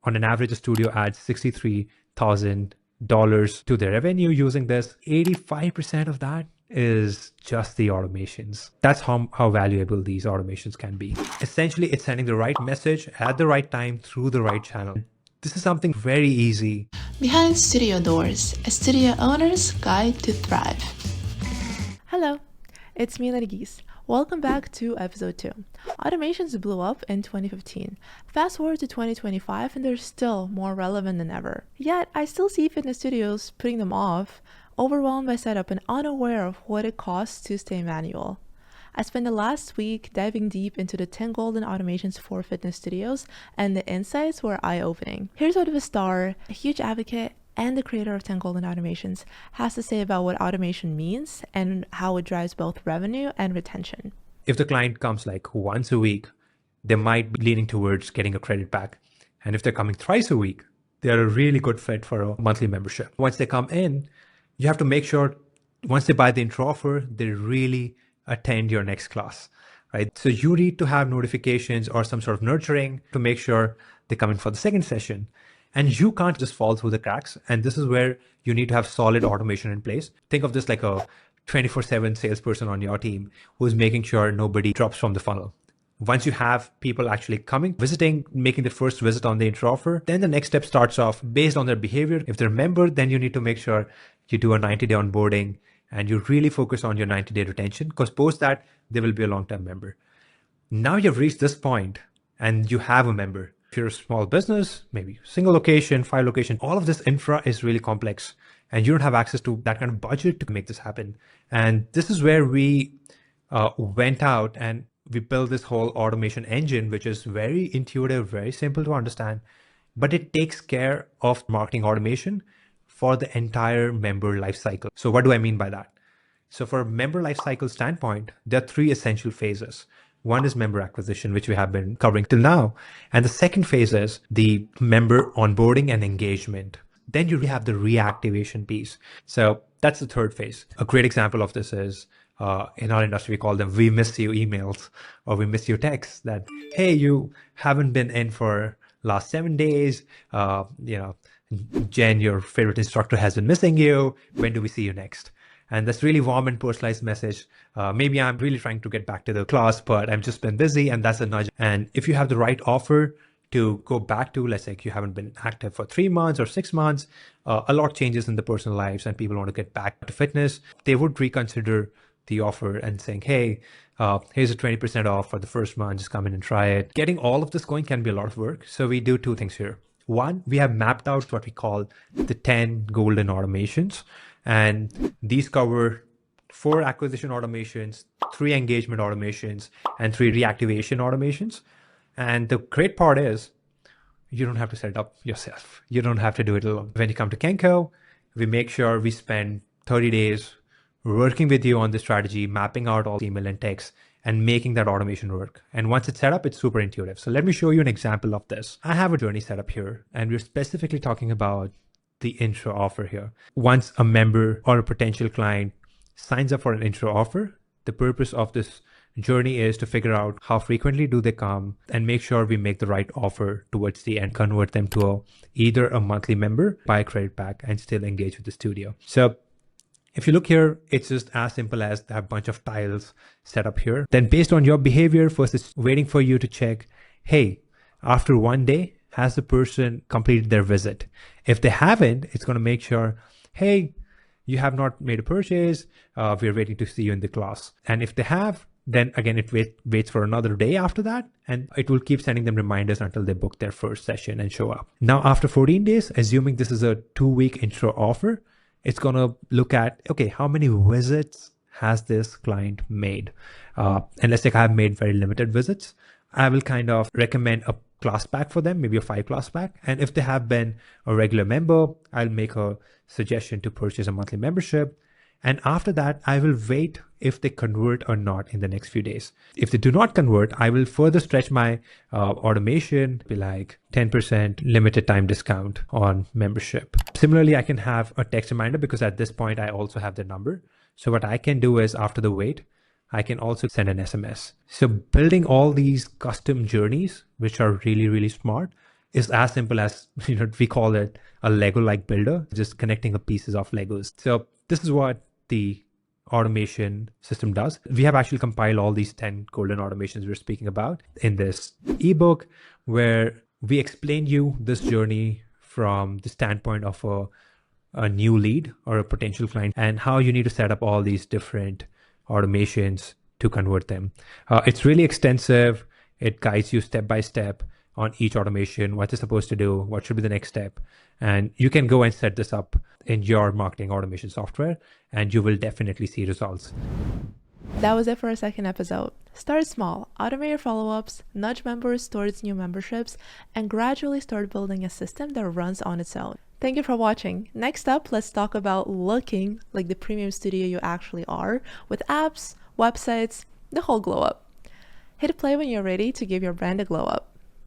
On an average, a studio adds $63,000 to their revenue using this. 85% of that is just the automations. That's how valuable these automations can be. Essentially, it's sending the right message at the right time through the right channel. This is something very easy. Behind Studio Doors, a studio owner's guide to thrive. Hello, it's me, Nargis. Welcome back to episode 2. Automations blew up in 2015. Fast forward to 2025 and they're still more relevant than ever. Yet, I still see fitness studios putting them off, overwhelmed by setup and unaware of what it costs to stay manual. I spent the last week diving deep into the 10 golden automations for fitness studios, and the insights were eye-opening. Here's what Vistar, a huge advocate and the creator of 10 Golden Automations, has to say about what automation means and how it drives both revenue and retention. If the client comes like once a week, they might be leaning towards getting a credit back. And if they're coming thrice a week, they're a really good fit for a monthly membership. Once they come in, you have to make sure once they buy the intro offer, they really attend your next class, right? So you need to have notifications or some sort of nurturing to make sure they come in for the second session. And you can't just fall through the cracks. And this is where you need to have solid automation in place. Think of this like a 24/7 salesperson on your team who's making sure nobody drops from the funnel. Once you have people actually coming, visiting, making the first visit on the intro offer, then the next step starts off based on their behavior. If they're a member, then you need to make sure you do a 90-day onboarding and you really focus on your 90-day retention, because post that, they will be a long-term member. Now you've reached this point and you have a member. If you're a small business, maybe single location, 5 location, all of this infra is really complex and you don't have access to that kind of budget to make this happen. And this is where we went out and we built this whole automation engine, which is very intuitive, very simple to understand, but it takes care of marketing automation for the entire member lifecycle. So what do I mean by that? So for a member lifecycle standpoint, there are 3 essential phases. One is member acquisition, which we have been covering till now. And the second phase is the member onboarding and engagement. Then you have the reactivation piece. So that's the third phase. A great example of this is in our industry, we call them "we miss you" emails or "we miss you" texts that, hey, you haven't been in for last 7 days. Jen, your favorite instructor, has been missing you. When do we see you next? And that's really warm and personalized message. Maybe I'm really trying to get back to the class, but I've just been busy, and that's a nudge. And if you have the right offer to go back to, let's say you haven't been active for 3 months or 6 months, a lot changes in the personal lives and people want to get back to fitness, they would reconsider the offer and saying, hey, here's a 20% off for the first month, just come in and try it. Getting all of this going can be a lot of work. So we do 2 things here. One, we have mapped out what we call the 10 golden automations. And these cover 4 acquisition automations, 3 engagement automations, and 3 reactivation automations. And the great part is you don't have to set it up yourself. You don't have to do it alone. When you come to Kenko, we make sure we spend 30 days working with you on the strategy, mapping out all the email and text, and making that automation work. And once it's set up, it's super intuitive. So let me show you an example of this. I have a journey set up here, and we're specifically talking about the intro offer here. Once a member or a potential client signs up for an intro offer, the purpose of this journey is to figure out how frequently do they come and make sure we make the right offer towards the end, convert them to either a monthly member, buy a credit back, and still engage with the studio. So if you look here, it's just as simple as a bunch of tiles set up here. Then based on your behavior, first it's waiting for you to check, hey, after 1 day, has the person completed their visit? If they haven't, it's going to make sure, hey, you have not made a purchase. We're waiting to see you in the class. And if they have, then again, it waits for another day after that, and it will keep sending them reminders until they book their first session and show up. Now, after 14 days, assuming this is a 2-week intro offer, it's going to look at, okay, how many visits has this client made? And let's say I have made very limited visits. I will kind of recommend a class pack for them, maybe a 5 class pack. And if they have been a regular member, I'll make a suggestion to purchase a monthly membership. And after that, I will wait if they convert or not in the next few days. If they do not convert, I will further stretch my automation, be like 10% limited time discount on membership. Similarly, I can have a text reminder because at this point, I also have the number. So what I can do is after the wait, I can also send an SMS. So building all these custom journeys, which are really, really smart, is as simple as, we call it a Lego-like builder, just connecting the pieces of Legos. So this is what the automation system does. We have actually compiled all these 10 golden automations we're speaking about in this ebook, where we explain you this journey from the standpoint of a new lead or a potential client, and how you need to set up all these different automations to convert them. It's really extensive. It guides you step by step on each automation, what it's supposed to do, what should be the next step. And you can go and set this up in your marketing automation software, and you will definitely see results. That was it for our second episode. Start small, automate your follow-ups, nudge members towards new memberships, and gradually start building a system that runs on its own. Thank you for watching. Next up, let's talk about looking like the premium studio you actually are, with apps, websites, the whole glow up. Hit play when you're ready to give your brand a glow up.